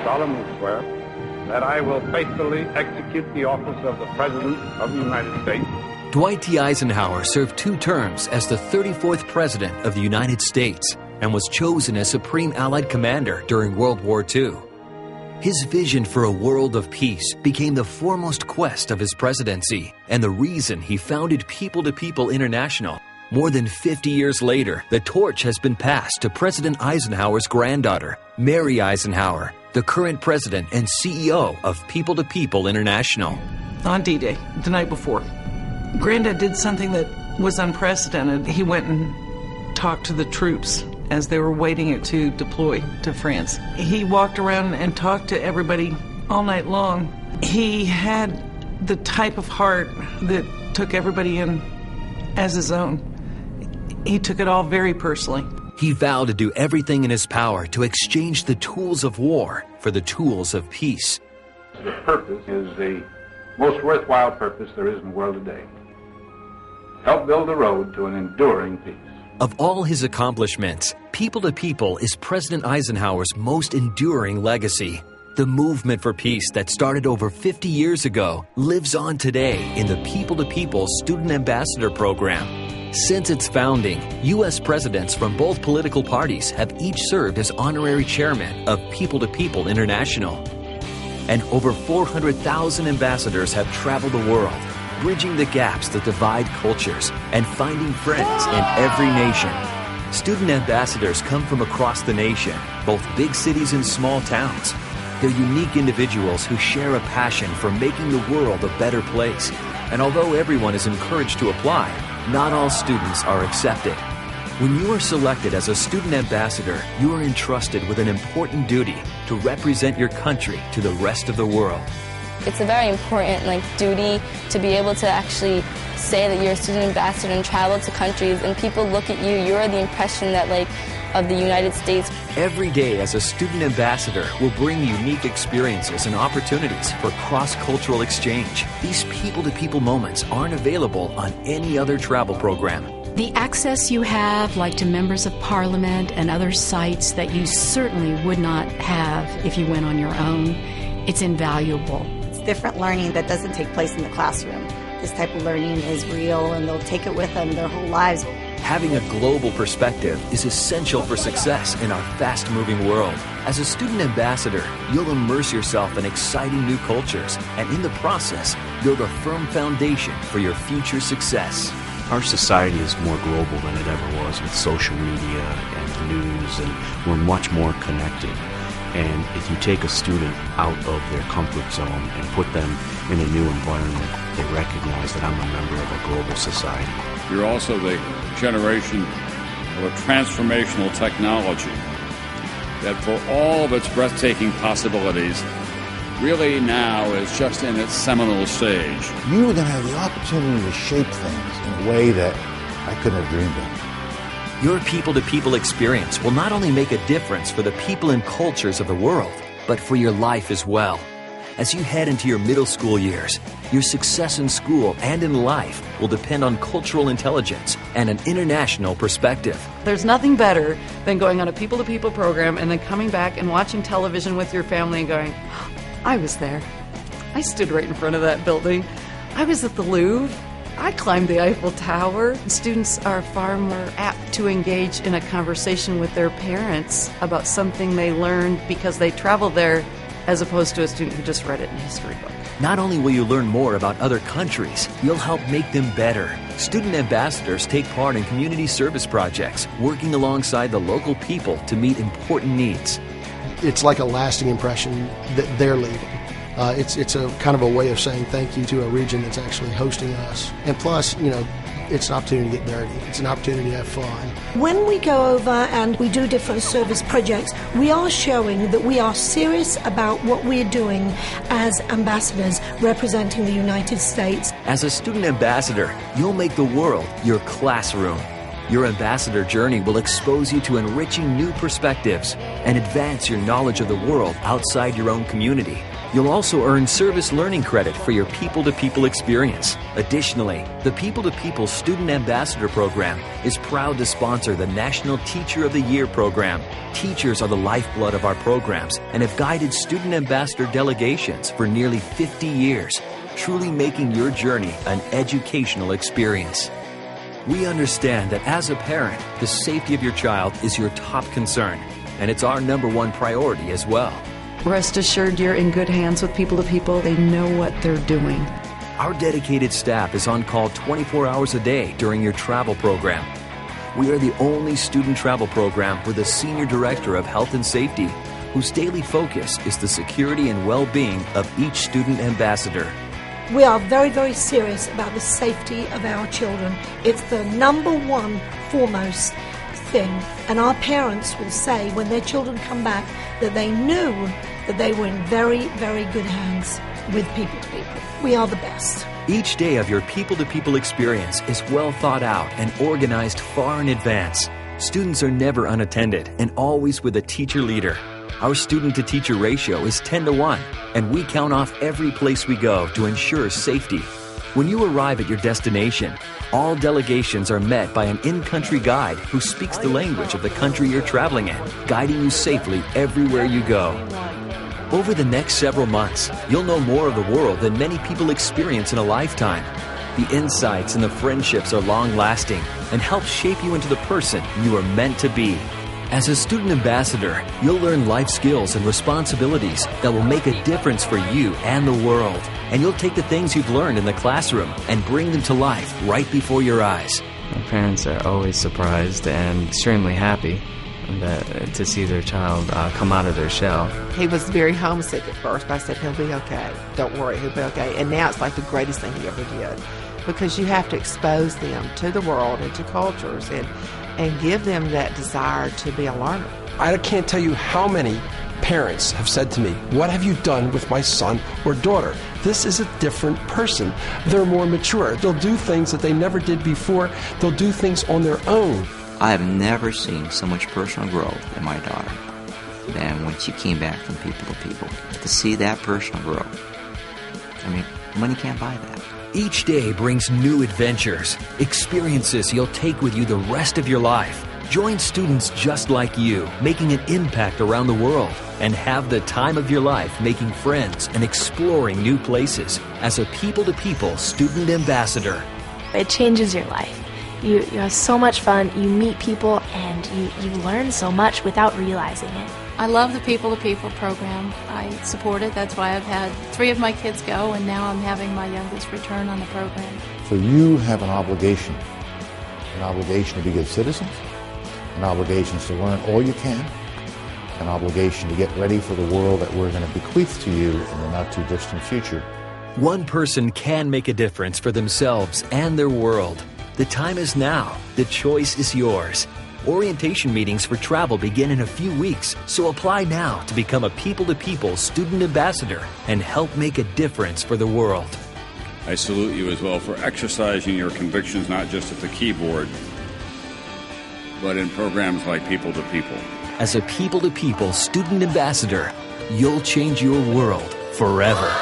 Solemnly swear that I will faithfully execute the office of the President of the United States. Dwight D. Eisenhower served 2 terms as the 34th President of the United States and was chosen as Supreme Allied Commander during World War II. His vision for a world of peace became the foremost quest of his presidency and the reason he founded People to People International. More than 50 years later, the torch has been passed to President Eisenhower's granddaughter, Mary Eisenhower, the current president and CEO of People to People International. On D-Day, the night before, Granddad did something that was unprecedented. He went and talked to the troops as they were waiting to deploy to France. He walked around and talked to everybody all night long. He had the type of heart that took everybody in as his own. He took it all very personally. He vowed to do everything in his power to exchange the tools of war for the tools of peace. The purpose is the most worthwhile purpose there is in the world today. Help build the road to an enduring peace. Of all his accomplishments, People to People is President Eisenhower's most enduring legacy. The movement for peace that started over 50 years ago lives on today in the People to People Student Ambassador Program. Since its founding, U.S. presidents from both political parties have each served as honorary chairman of People to People International. And over 400,000 ambassadors have traveled the world, bridging the gaps that divide cultures and finding friends in every nation. Student ambassadors come from across the nation, both big cities and small towns. They're unique individuals who share a passion for making the world a better place. And although everyone is encouraged to apply, not all students are accepted. When you are selected as a student ambassador, you are entrusted with an important duty to represent your country to the rest of the world. It's a very important duty to be able to actually say that you're a student ambassador and travel to countries and people look at you, you're the impression that of the United States. Every day as a student ambassador will bring unique experiences and opportunities for cross-cultural exchange. These people-to-people moments aren't available on any other travel program. The access you have, like to members of parliament and other sites that you certainly would not have if you went on your own, it's invaluable. It's different learning that doesn't take place in the classroom. This type of learning is real and they'll take it with them their whole lives. Having a global perspective is essential for success in our fast-moving world. As a student ambassador, you'll immerse yourself in exciting new cultures and in the process, build a firm foundation for your future success. Our society is more global than it ever was with social media and news, and we're much more connected. And if you take a student out of their comfort zone and put them in a new environment, they recognize that I'm a member of a global society. You're also the generation of a transformational technology that, for all of its breathtaking possibilities, really now is just in its seminal stage. You were going to have the opportunity to shape things in a way that I couldn't have dreamed of. Your people-to-people experience will not only make a difference for the people and cultures of the world, but for your life as well. As you head into your middle school years, your success in school and in life will depend on cultural intelligence and an international perspective. There's nothing better than going on a people-to-people program and then coming back and watching television with your family and going, I was there. I stood right in front of that building. I was at the Louvre. I climbed the Eiffel Tower. Students are far more apt to engage in a conversation with their parents about something they learned because they traveled there, as opposed to a student who just read it in a history book. Not only will you learn more about other countries, you'll help make them better. Student ambassadors take part in community service projects, working alongside the local people to meet important needs. It's like a lasting impression that they're leaving. It's a kind of a way of saying thank you to a region that's actually hosting us. And plus, It's an opportunity to get dirty. It's an opportunity to have fun. When we go over and we do different service projects, we are showing that we are serious about what we're doing as ambassadors representing the United States. As a student ambassador, you'll make the world your classroom. Your ambassador journey will expose you to enriching new perspectives and advance your knowledge of the world outside your own community. You'll also earn service learning credit for your people-to-people experience. Additionally, the People-to-People Student Ambassador Program is proud to sponsor the National Teacher of the Year program. Teachers are the lifeblood of our programs and have guided student ambassador delegations for nearly 50 years, truly making your journey an educational experience. We understand that as a parent, the safety of your child is your top concern, and it's our #1 priority as well. Rest assured you're in good hands with People to People. They know what they're doing. Our dedicated staff is on call 24 hours a day during your travel program. We are the only student travel program with a senior director of health and safety whose daily focus is the security and well-being of each student ambassador. We are very, very serious about the safety of our children. It's the #1 foremost thing. And our parents will say when their children come back that they knew that they were in very, very good hands with People to People. We are the best. Each day of your People-to-People experience is well thought out and organized far in advance. Students are never unattended and always with a teacher leader. Our student-to-teacher ratio is 10-1, and we count off every place we go to ensure safety. When you arrive at your destination, all delegations are met by an in-country guide who speaks the language of the country you're traveling in, guiding you safely everywhere you go. Over the next several months, you'll know more of the world than many people experience in a lifetime. The insights and the friendships are long-lasting and help shape you into the person you are meant to be. As a student ambassador, you'll learn life skills and responsibilities that will make a difference for you and the world. And you'll take the things you've learned in the classroom and bring them to life right before your eyes. My parents are always surprised and extremely happy to see their child come out of their shell. He was very homesick at first, but I said, he'll be okay. Don't worry, he'll be okay. And now it's like the greatest thing he ever did, because you have to expose them to the world and to cultures and give them that desire to be a learner. I can't tell you how many parents have said to me, what have you done with my son or daughter? This is a different person. They're more mature. They'll do things that they never did before. They'll do things on their own. I have never seen so much personal growth in my daughter than when she came back from People to People. To see that personal growth, I mean, money can't buy that. Each day brings new adventures, experiences you'll take with you the rest of your life. Join students just like you, making an impact around the world, and have the time of your life making friends and exploring new places as a People-to-People student ambassador. It changes your life. You have so much fun, you meet people, and you learn so much without realizing it. I love the People-to-People program. I support it. That's why I've had 3 of my kids go, and now I'm having my youngest return on the program. So you have an obligation to be good citizens, an obligation to learn all you can, an obligation to get ready for the world that we're going to bequeath to you in the not-too-distant future. One person can make a difference for themselves and their world. The time is now. The choice is yours. Orientation meetings for travel begin in a few weeks, so apply now to become a People-to-People student ambassador and help make a difference for the world. I salute you as well for exercising your convictions not just at the keyboard, but in programs like People to People. As a People-to-People student ambassador, you'll change your world forever.